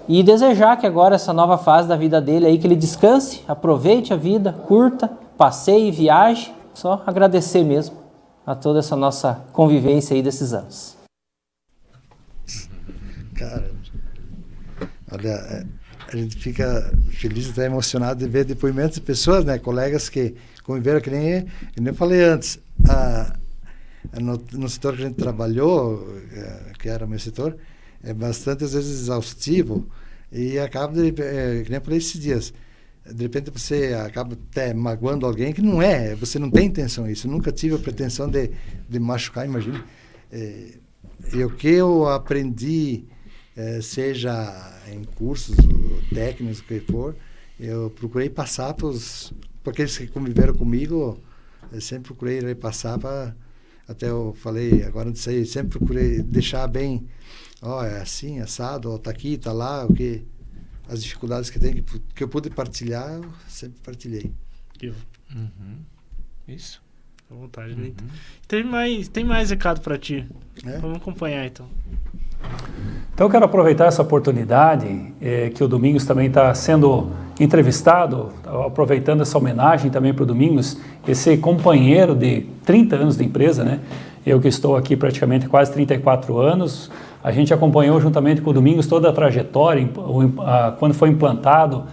e desejar que agora essa nova fase da vida dele aí, que ele descanse, aproveite a vida, curta, passeie, viaje, só agradecer mesmo a toda essa nossa convivência aí desses anos. Cara, olha, a gente fica feliz e até emocionado de ver depoimentos de pessoas, né, colegas que conviveram, que nem eu falei antes, no setor que a gente trabalhou, que era o meu setor, é bastante, às vezes, exaustivo e acaba, que nem eu falei esses dias, de repente você acaba até magoando alguém que não você não tem intenção isso. Eu nunca tive a pretensão de machucar, imagina. E o que eu aprendi, seja em cursos técnicos, o que for, eu procurei passar para aqueles que conviveram comigo, eu sempre procurei passar para... Até eu falei, agora não sei, sempre procurei deixar bem, é assim, assado, tá aqui, tá lá, as dificuldades que tem, que eu pude partilhar, eu sempre partilhei. Isso. À vontade, né? Tem mais recado para ti. Vamos acompanhar, então. Então eu quero aproveitar essa oportunidade, que o Domingos também está sendo entrevistado, aproveitando essa homenagem também para o Domingos, esse companheiro de 30 anos de empresa, né? eu que estou aqui praticamente quase 34 anos, a gente acompanhou juntamente com o Domingos toda a trajetória, quando foi implantado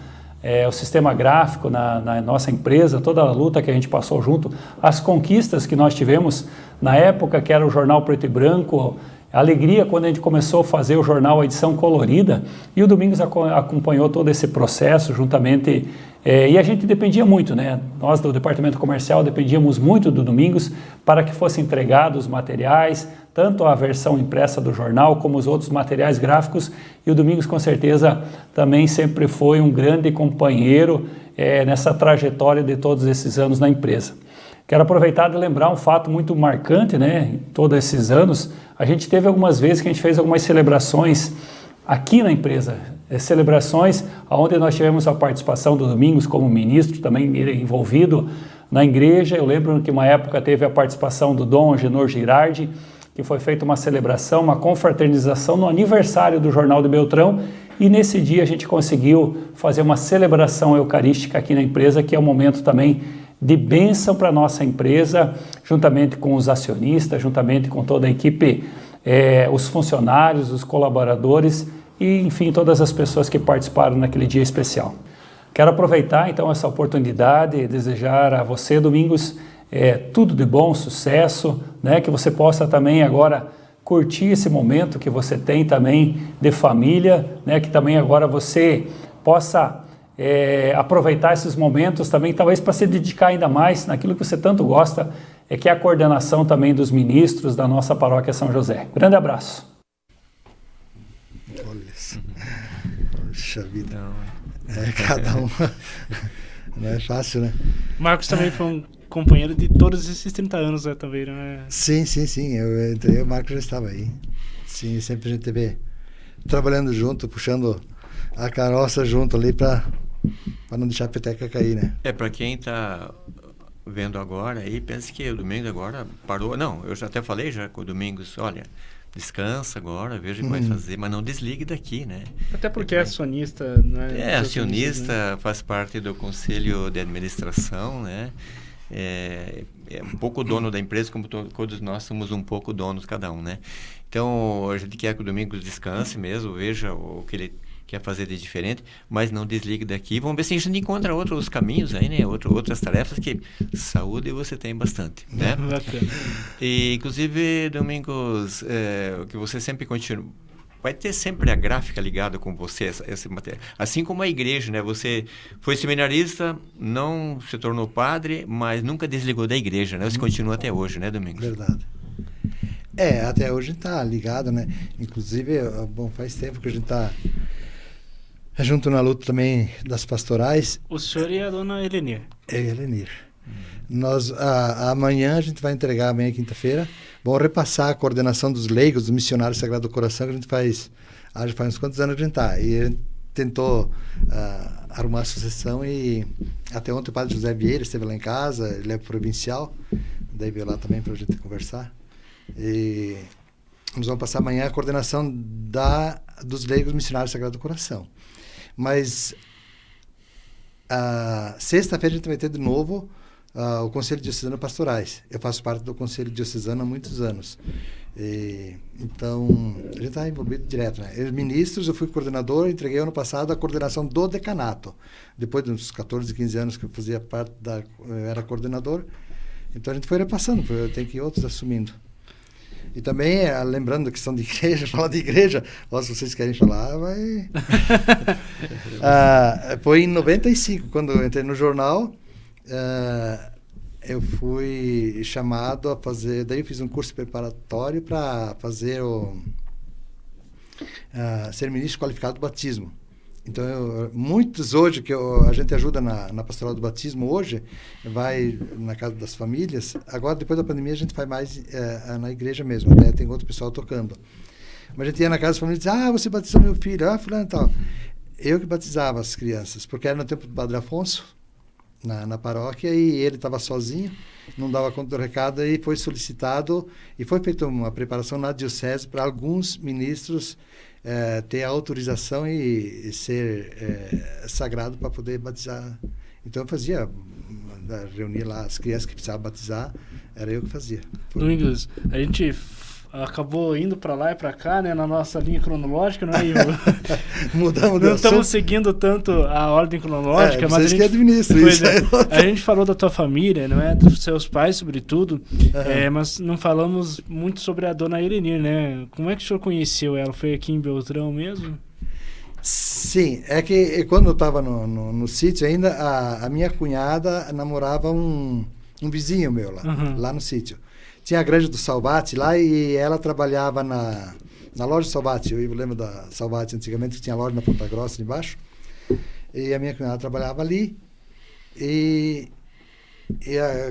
o sistema gráfico na nossa empresa, toda a luta que a gente passou junto, as conquistas que nós tivemos na época, que era o jornal preto e branco, a alegria quando a gente começou a fazer o jornal, a edição colorida, e o Domingos acompanhou todo esse processo juntamente, e a gente dependia muito, né? Nós do departamento comercial dependíamos muito do Domingos para que fossem entregados os materiais, tanto a versão impressa do jornal como os outros materiais gráficos, e o Domingos com certeza também sempre foi um grande companheiro nessa trajetória de todos esses anos na empresa. Quero aproveitar e lembrar um fato muito marcante, né? Em todos esses anos, a gente teve algumas vezes que a gente fez algumas celebrações aqui na empresa, celebrações onde nós tivemos a participação do Domingos como ministro, também envolvido na igreja. Eu lembro que uma época teve a participação do Dom Agenor Girardi, que foi feita uma celebração, uma confraternização no aniversário do Jornal de Beltrão, e nesse dia a gente conseguiu fazer uma celebração eucarística aqui na empresa, que é um momento também de bênção para a nossa empresa, juntamente com os acionistas, juntamente com toda a equipe, os funcionários, os colaboradores e, enfim, todas as pessoas que participaram naquele dia especial. Quero aproveitar, então, essa oportunidade e desejar a você, Domingos, tudo de bom, sucesso, né? Que você possa também agora curtir esse momento que você tem também de família, né? Que também agora você possa aproveitar esses momentos também, talvez para se dedicar ainda mais naquilo que você tanto gosta, que é a coordenação também dos ministros da nossa paróquia São José. Grande abraço. Olha isso. Puxa vida. Cada um. Não é fácil, né? Marcos também foi um companheiro de todos esses 30 anos, né, também, não é? Sim. Eu entrei, o Marcos já estava aí. Sim, sempre a gente teve trabalhando junto, puxando a carroça junto ali para não deixar a peteca cair, né? Para quem está vendo agora aí, pensa que o Domingos agora parou. Não, eu já até falei já com o Domingos, olha, descansa agora, veja o que vai fazer, mas não desligue daqui, né? Até porque é acionista, né? Acionista, faz parte do conselho de administração, né? É um pouco dono da empresa, como todos nós somos um pouco donos cada um, né? Então, a gente quer que o Domingos descanse mesmo, veja o que ele quer fazer de diferente, mas não desligue daqui. Vamos ver se a gente encontra outros caminhos aí, né? Outras tarefas, que saúde você tem bastante, né? Bacana. E, inclusive, Domingos, que você sempre continua, vai ter sempre a gráfica ligada com você, essa matéria. Assim como a igreja, né? Você foi seminarista, não se tornou padre, mas nunca desligou da igreja, né? Você continua até hoje, né, Domingos? Verdade. Até hoje a gente está ligado, né? Inclusive, faz tempo que a gente está junto na luta também das pastorais. O senhor e a dona Helenir. Helenir. Nós, amanhã a gente vai entregar, amanhã quinta-feira, vamos repassar a coordenação dos leigos, dos missionários Sagrado Coração, que a gente faz uns quantos anos que a gente está. E a gente tentou arrumar a sucessão, e até ontem o padre José Vieira esteve lá em casa, ele é provincial, daí veio lá também para a gente conversar. E nós vamos passar amanhã a coordenação dos leigos missionários Sagrado Coração. Mas sexta-feira a gente vai ter de novo o Conselho Diocesano Pastorais. Eu faço parte do Conselho Diocesano há muitos anos. Então, a gente está envolvido direto, né? Ministros, eu fui coordenador, entreguei ano passado a coordenação do decanato. Depois de uns 14, 15 anos que eu fazia parte eu era coordenador. Então, a gente foi repassando, eu tenho que ir outros assumindo. E também, lembrando da questão de igreja, falar de igreja, se vocês querem falar, vai... foi em 95, quando eu entrei no jornal, eu fui chamado a fazer, daí eu fiz um curso preparatório para fazer ser ministro qualificado do batismo. Então, muitos hoje que a gente ajuda na pastoral do batismo hoje, vai na casa das famílias. Agora, depois da pandemia, a gente faz mais na igreja mesmo, até tem outro pessoal tocando. Mas a gente ia na casa das famílias e dizia, você batizou meu filho, fulano e tal. Eu que batizava as crianças, porque era no tempo do Padre Afonso, na paróquia, e ele estava sozinho, não dava conta do recado, e foi solicitado, e foi feita uma preparação na diocese para alguns ministros ter a autorização e ser sagrado para poder batizar. Então eu reunia lá as crianças que precisavam batizar, Era eu que fazia. Domingos, a gente acabou indo para lá e para cá, né, na nossa linha cronológica, não é, Ivo? Mudamos de Não estamos assunto. seguindo tanto a ordem cronológica, mas vocês que administram isso. A gente falou da tua família, não é? Dos seus pais, sobretudo, mas não falamos muito sobre a dona Elenir, né? Como é que o senhor conheceu ela? Foi aqui em Beltrão mesmo? Sim, é que quando eu estava no sítio ainda, a minha cunhada namorava um vizinho meu lá no sítio. Tinha a granja do Salvati lá e ela trabalhava na loja do Salvati. Eu lembro da Salvati antigamente, que tinha loja na Ponta Grossa embaixo. E a minha cunhada trabalhava ali e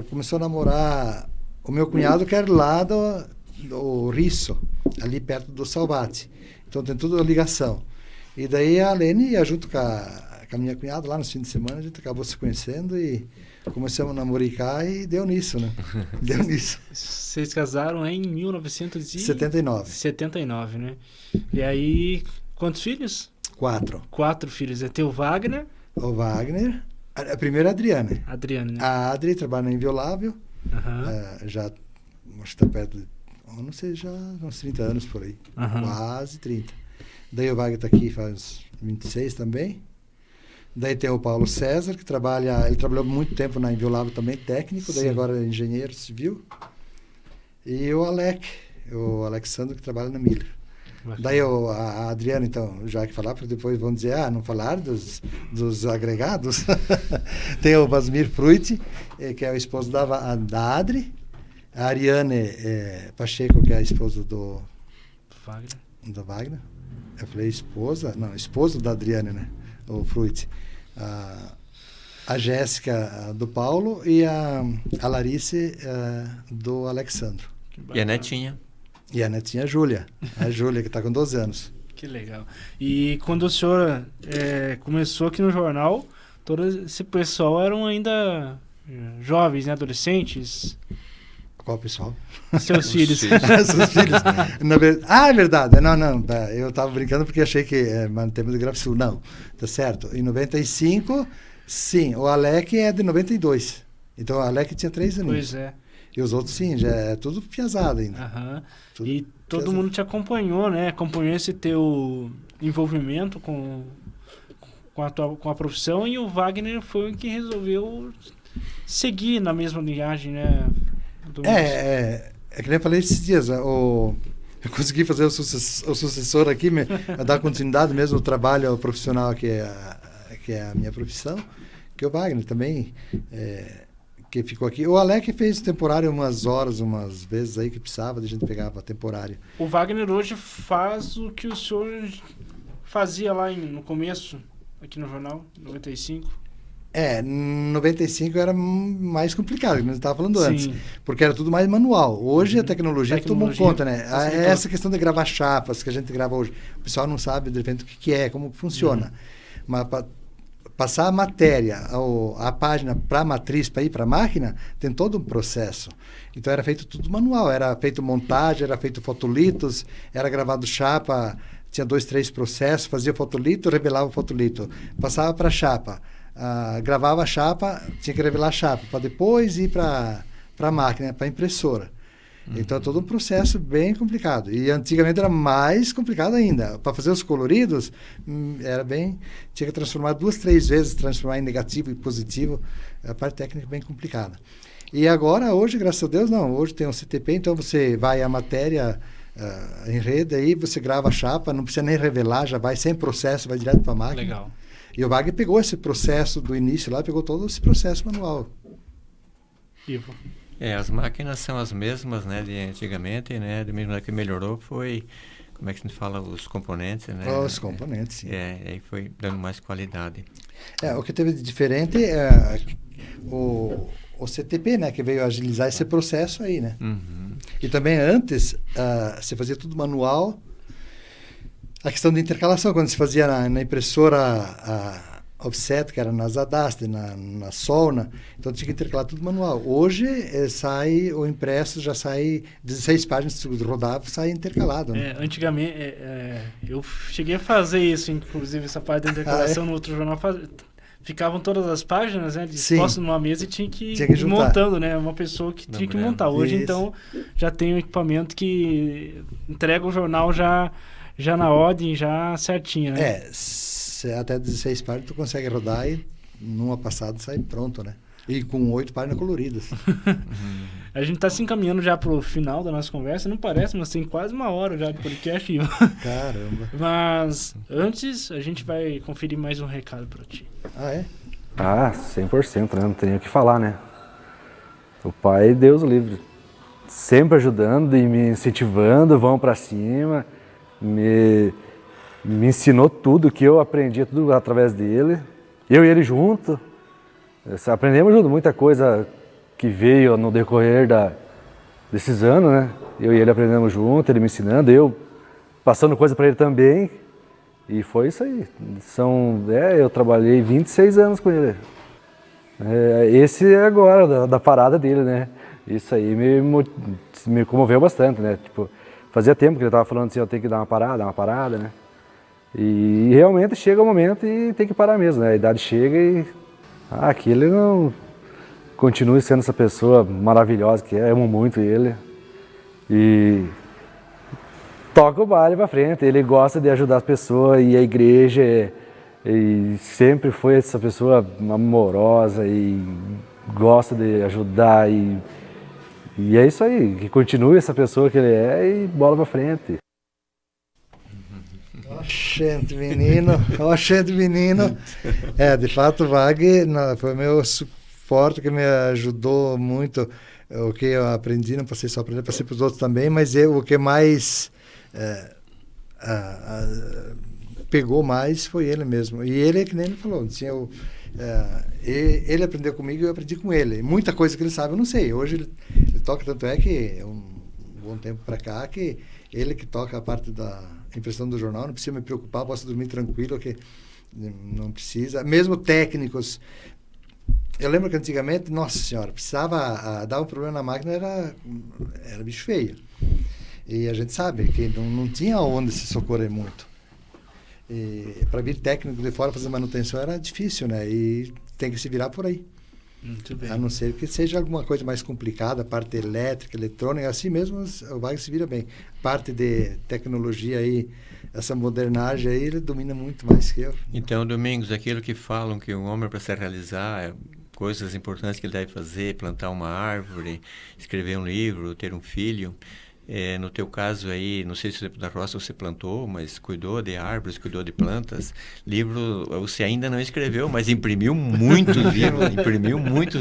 começou a namorar o meu cunhado, que era lá do Risso, ali perto do Salvati. Então tem tudo a ligação. E daí a Lene ia junto com a minha cunhada lá no fim de semana, a gente acabou se conhecendo e começamos a namoricar e deu nisso, né? Deu nisso. Vocês casaram em 1979. 79, né? E aí, quantos filhos? 4. 4 filhos. É teu Wagner? O Wagner. A primeira é a Adriana. Adriana, né? A Adri trabalha na Inviolável. Já, acho que está perto de, não sei, já uns 30 anos por aí. Quase 30. Daí o Wagner está aqui faz 26 também. Daí tem o Paulo César, que ele trabalhou muito tempo na Inviolável também, técnico, daí agora é engenheiro civil. E o Alexandre, que trabalha na Miller. Daí a Adriana, então, já que falar, porque depois vão dizer, não falaram dos agregados. Tem o Vasmir Fruit, que é o esposo da Adri. A Ariane Pacheco, que é a esposa do Wagner. Eu falei esposo da Adriane, né? O Fruit. A Jéssica do Paulo e a Larice do Alexandro. E a netinha? E a netinha Júlia. A Júlia, que está com 12 anos. Que legal. E quando o senhor começou aqui no jornal, todo esse pessoal eram ainda jovens, né, adolescentes? Qual pessoal? Seus filhos. Seus filhos. É verdade. Não. Eu estava brincando porque achei que no tempo de Grafsul. Não, tá certo. Em 95, sim. O Alec é de 92. Então o Alec tinha 3 anos. Pois é. E os outros, sim, já é tudo piazado ainda. Tudo e todo piazado. Mundo te acompanhou, né? Acompanhou esse teu envolvimento com a profissão, e o Wagner foi o que resolveu seguir na mesma linhagem, né? É que nem eu falei esses dias, eu consegui fazer o sucessor aqui, dar continuidade mesmo ao trabalho profissional que é a minha profissão, que o Wagner também, que ficou aqui. O Alec fez temporário umas vezes aí que precisava, a gente pegava temporário. O Wagner hoje faz o que o senhor fazia lá no começo, aqui no jornal, 95? 95 era mais complicado, como a gente estava falando antes, porque era tudo mais manual. Hoje a tecnologia tomou conta, né? Essa questão de gravar chapas que a gente grava hoje, o pessoal não sabe de repente o que é, como funciona. Mas para passar a matéria, a página para a matriz, para ir para a máquina, tem todo um processo. Então era feito tudo manual, era feito montagem, era feito fotolitos, era gravado chapa, tinha 2, 3 processos, fazia fotolito, revelava o fotolito, passava para a chapa. Gravava a chapa, tinha que revelar a chapa para depois ir para a máquina, para a impressora. Então é todo um processo bem complicado. E antigamente era mais complicado ainda. Para fazer os coloridos, tinha que transformar 2, 3 vezes, transformar em negativo e positivo. A parte técnica é bem complicada. E agora, hoje, graças a Deus, não. Hoje tem um CTP, então você vai a matéria em rede, aí você grava a chapa, não precisa nem revelar, já vai sem processo, vai direto para a máquina. Legal. E o Wagner pegou esse processo do início lá, pegou todo esse processo manual. Ivo. As máquinas são as mesmas, né, de antigamente, né, do mesmo que melhorou foi, como é que se fala, os componentes, né? Os componentes, sim. Aí foi dando mais qualidade. O que teve de diferente o CTP, né, que veio agilizar esse processo aí, né? E também antes, você fazia tudo manual. A questão de intercalação, quando se fazia na impressora offset, que era na Zadast, na Solna, então tinha que intercalar tudo manual. Hoje o impresso já sai 16 páginas, rodava, sai intercalado. Né? Antigamente, eu cheguei a fazer isso, inclusive essa parte da intercalação no outro jornal, ficavam todas as páginas, né, dispostas numa mesa e tinha que ir juntar. montando, né? Uma pessoa que tinha que montar. Hoje, Isso. então, já tem um equipamento que entrega o jornal já na ordem, já certinho, né? Até 16 páginas tu consegue rodar e numa passada sai pronto, né? E com 8 páginas coloridas. A gente está se encaminhando já pro final da nossa conversa, não parece, mas tem quase 1 hora já de podcast. Caramba. Mas antes, a gente vai conferir mais um recado para ti. Ah, é? 100%, né? Não tenho o que falar, né? O pai, Deus o livre, sempre ajudando e me incentivando, vão para cima, me ensinou tudo que eu aprendi, tudo através dele. Eu e ele junto, aprendemos junto muita coisa que veio no decorrer desses anos, né? Eu e ele aprendemos junto, ele me ensinando, eu passando coisa para ele também. E foi isso aí. Eu trabalhei 26 anos com ele. Esse é agora, da parada dele, né? Isso aí me comoveu bastante, né? Tipo, fazia tempo que ele estava falando assim, eu tenho que dar uma parada, né? E realmente chega o momento e tem que parar mesmo, né? A idade chega e... que ele não continue sendo essa pessoa maravilhosa que é, amo muito ele. E toca o baile pra frente, ele gosta de ajudar as pessoas e a igreja e sempre foi essa pessoa amorosa e gosta de ajudar e é isso aí, que continue essa pessoa que ele é e bola pra frente. Oxente, menino. De fato, o Wag foi meu suporte, que me ajudou muito. O que eu aprendi, não passei só para ele, passei para os outros também, mas o que mais pegou mais foi ele mesmo. E ele, que nem ele falou, assim, ele aprendeu comigo e eu aprendi com ele. Muita coisa que ele sabe, eu não sei. Hoje ele toca, tanto é que um bom tempo para cá, que ele que toca a parte da impressão do jornal, não precisa me preocupar, posso dormir tranquilo, que não precisa. Mesmo técnicos, eu lembro que antigamente, nossa senhora, precisava dar um problema na máquina, era bicho feio. E a gente sabe que não tinha onde se socorrer muito. E para vir técnico de fora fazer manutenção era difícil, né? E tem que se virar por aí. Muito bem. A não ser que seja alguma coisa mais complicada, parte elétrica, eletrônica, assim mesmo o Wagner se vira bem. Parte de tecnologia aí, essa modernagem aí, ele domina muito mais que eu. Então, Domingos, aquilo que falam que um homem para se realizar, coisas importantes que ele deve fazer, plantar uma árvore, escrever um livro, ter um filho. No teu caso aí, não sei se da roça você plantou, mas cuidou de árvores, cuidou de plantas. Livro você ainda não escreveu, mas imprimiu muitos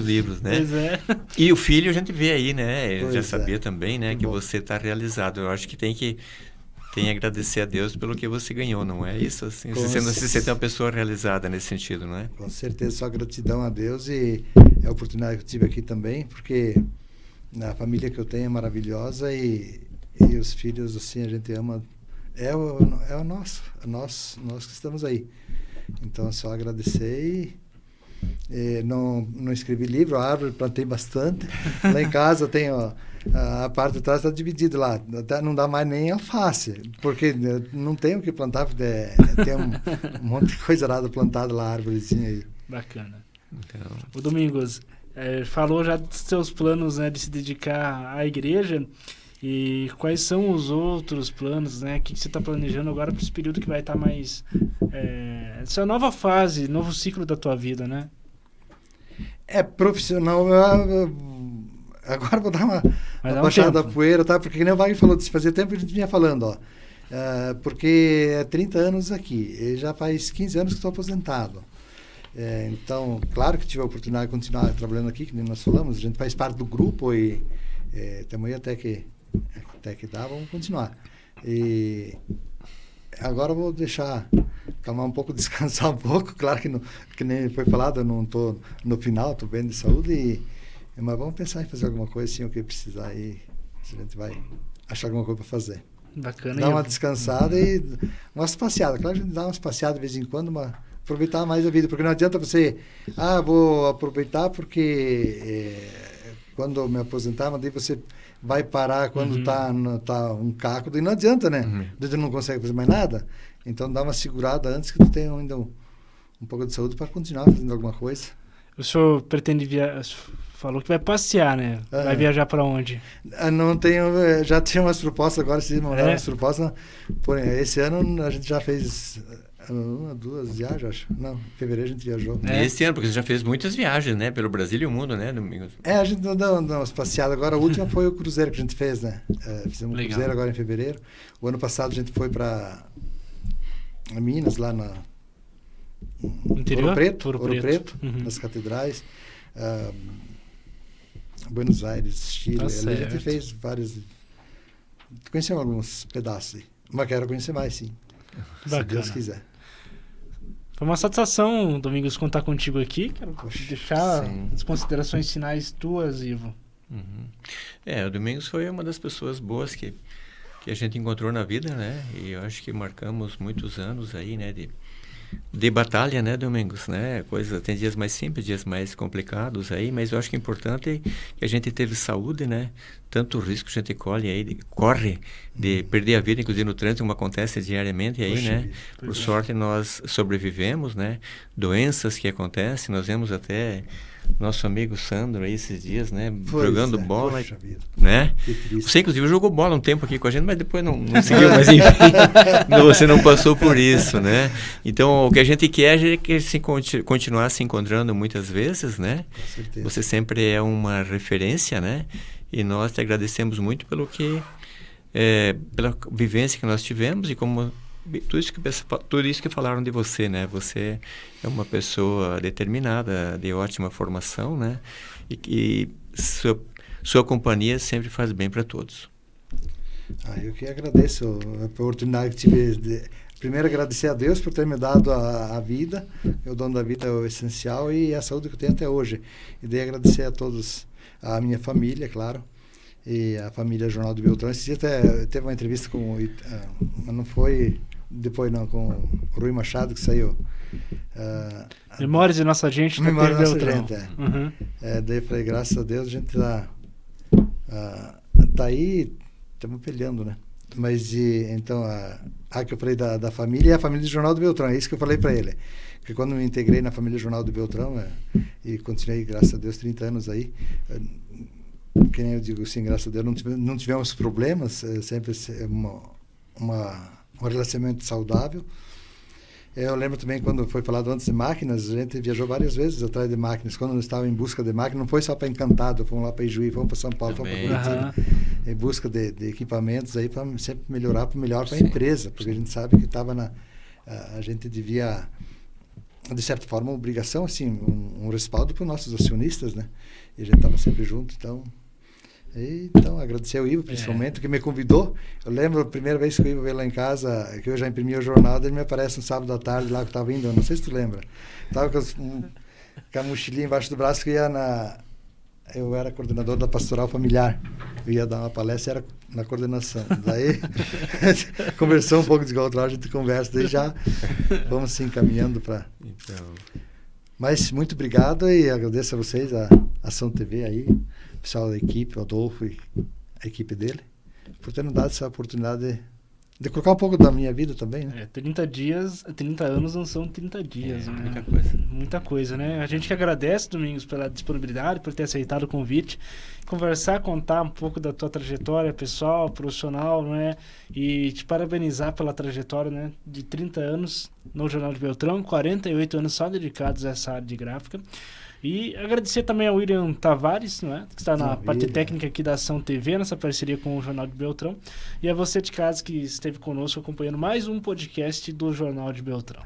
livros, né? Pois é. E o filho a gente vê aí, né? Ele já sabia é. também, né? Que você está realizado. Eu acho que tem que agradecer a Deus pelo que você ganhou, não é isso? Assim, você sente uma pessoa realizada nesse sentido, não é? Com certeza, só gratidão a Deus e a oportunidade que eu tive aqui também, porque a família que eu tenho é maravilhosa e os filhos, assim, a gente ama. É o nosso, nós que estamos aí. Então, só agradecer e não escrevi livro, a árvore plantei bastante. Lá em casa eu tenho a parte de trás está dividida lá, não dá mais nem alface, porque não tem o que plantar, tem um monte de coisa nada plantada lá, árvorezinha aí. Bacana. Então... O Domingos falou já dos seus planos, né, de se dedicar à igreja, e quais são os outros planos, né? O que você está planejando agora para esse período que vai estar mais... essa nova fase, novo ciclo da tua vida, né? Profissional... Agora vou dar uma baixada da poeira, tá? Porque nem o Wagner falou, fazia tempo que a gente vinha falando, ó. Porque é 30 anos aqui, e já faz 15 anos que estou aposentado. Então, claro que tive a oportunidade de continuar trabalhando aqui, que nem nós falamos, a gente faz parte do grupo e também até que dá, vamos continuar. E agora eu vou deixar calmar um pouco, descansar um pouco. Claro que nem foi falado, eu não estou no final, estou bem de saúde, mas vamos pensar em fazer alguma coisa assim, o que precisar aí, a gente vai achar alguma coisa para fazer. Bacana. Dar uma descansada e umas passeadas. Claro que a gente dá umas passeadas de vez em quando, mas aproveitar mais a vida, porque não adianta você, vou aproveitar porque quando eu me aposentar, mas daí você vai parar quando tá um caco, daí não adianta, né? Daí tu não consegue fazer mais nada, então dá uma segurada antes que tu tenha ainda um pouco de saúde para continuar fazendo alguma coisa. O senhor pretende viajar? Falou que vai passear, né? Vai viajar para onde? Não tenho, já tinha umas propostas agora, se mandaram umas propostas. Porém, esse ano a gente já fez 1, 2 viagens, acho. Não, em fevereiro a gente viajou. Esse ano, porque você já fez muitas viagens, né? Pelo Brasil e o mundo, né, Domingos? A gente deu umas passeadas. Agora, a última foi o cruzeiro que a gente fez, né? Fizemos um cruzeiro agora em fevereiro. O ano passado a gente foi para Minas, lá na interior? Ouro Preto, nas catedrais. Buenos Aires, Chile. Tá Ali a gente certo. fez vários... Conhecemos alguns pedaços aí. Mas quero conhecer mais, sim. Bacana. Se Deus quiser. Foi uma satisfação, Domingos, contar contigo aqui. Quero deixar sim. as considerações finais tuas, Ivo. O Domingos foi uma das pessoas boas que a gente encontrou na vida, né? E eu acho que marcamos muitos anos aí, né? De batalha, né, Domingos, né? Tem dias mais simples, dias mais complicados aí, mas eu acho que é importante que a gente teve saúde, né? Tanto o risco que a gente corre de perder a vida, inclusive no trânsito, como acontece diariamente aí, né? Por sorte nós sobrevivemos, né? Doenças que acontecem, nós vemos até nosso amigo Sandro aí esses dias, né? Jogando bola, né? Você inclusive jogou bola um tempo aqui com a gente, mas depois não seguiu, mas enfim, você não passou por isso, né? Então o que a gente quer é que continuar se encontrando muitas vezes, né? Com certeza. Você sempre é uma referência, né? E nós te agradecemos muito pela vivência que nós tivemos e como tudo isso que falaram de você, né? Você é uma pessoa determinada, de ótima formação, né? E sua companhia sempre faz bem para todos. Eu que agradeço a oportunidade que tive. Primeiro, agradecer a Deus por ter me dado a vida. O dono da vida é o essencial e a saúde que eu tenho até hoje. E daí agradecer a todos, a minha família, claro, e a família Jornal do Beltrão. Esse dia até teve uma entrevista com, mas não foi depois não, com o Rui Machado, que saiu. Memórias de Nossa Gente. Memórias de Nossa Beltrão. Gente, daí eu falei, graças a Deus a gente tá aí, estamos peleando, né? Mas então, que eu falei da família, é a família do Jornal do Beltrão, é isso que eu falei para ele. Porque quando me integrei na família Jornal do Beltrão, e continuei, graças a Deus, 30 anos aí, que nem eu digo assim, graças a Deus, não tivemos problemas, sempre um relacionamento saudável. Eu lembro também quando foi falado antes de máquinas, a gente viajou várias vezes atrás de máquinas. Quando nós estávamos em busca de máquinas, não foi só para Encantado, fomos lá para Ijuí, fomos para São Paulo, fomos para Curitiba, em busca de equipamentos aí para sempre melhorar para melhor para a empresa, porque a gente sabe que a gente devia, de certa forma, uma obrigação, assim, um respaldo para os nossos acionistas, né? E a gente estava sempre junto, então, agradecer ao Ivo, principalmente, que me convidou. Eu lembro a primeira vez que o Ivo veio lá em casa, que eu já imprimi o jornal, ele me aparece um sábado à tarde lá que eu estava indo, não sei se tu lembra. Estava com a mochilinha embaixo do braço, que eu era coordenador da Pastoral Familiar. Eu ia dar uma palestra, era na coordenação. Daí, conversou um pouco de igual outra hora, a gente conversa, daí já vamos se encaminhando para... Mas muito obrigado e agradeço a vocês, a Ação TV aí, o pessoal da equipe, o Adolfo e a equipe dele, por ter nos dado essa oportunidade de colocar um pouco da minha vida também, né? 30 anos não são 30 dias, né? Muita coisa. Muita coisa, né? A gente que agradece, Domingos, pela disponibilidade, por ter aceitado o convite, conversar, contar um pouco da tua trajetória pessoal, profissional, né? E te parabenizar pela trajetória, né? De 30 anos no Jornal de Beltrão, 48 anos só dedicados a essa área de gráfica. E agradecer também ao William Tavares, não é? Que está na parte técnica aqui da Ação TV, nessa parceria com o Jornal de Beltrão. E a você de casa que esteve conosco acompanhando mais um podcast do Jornal de Beltrão.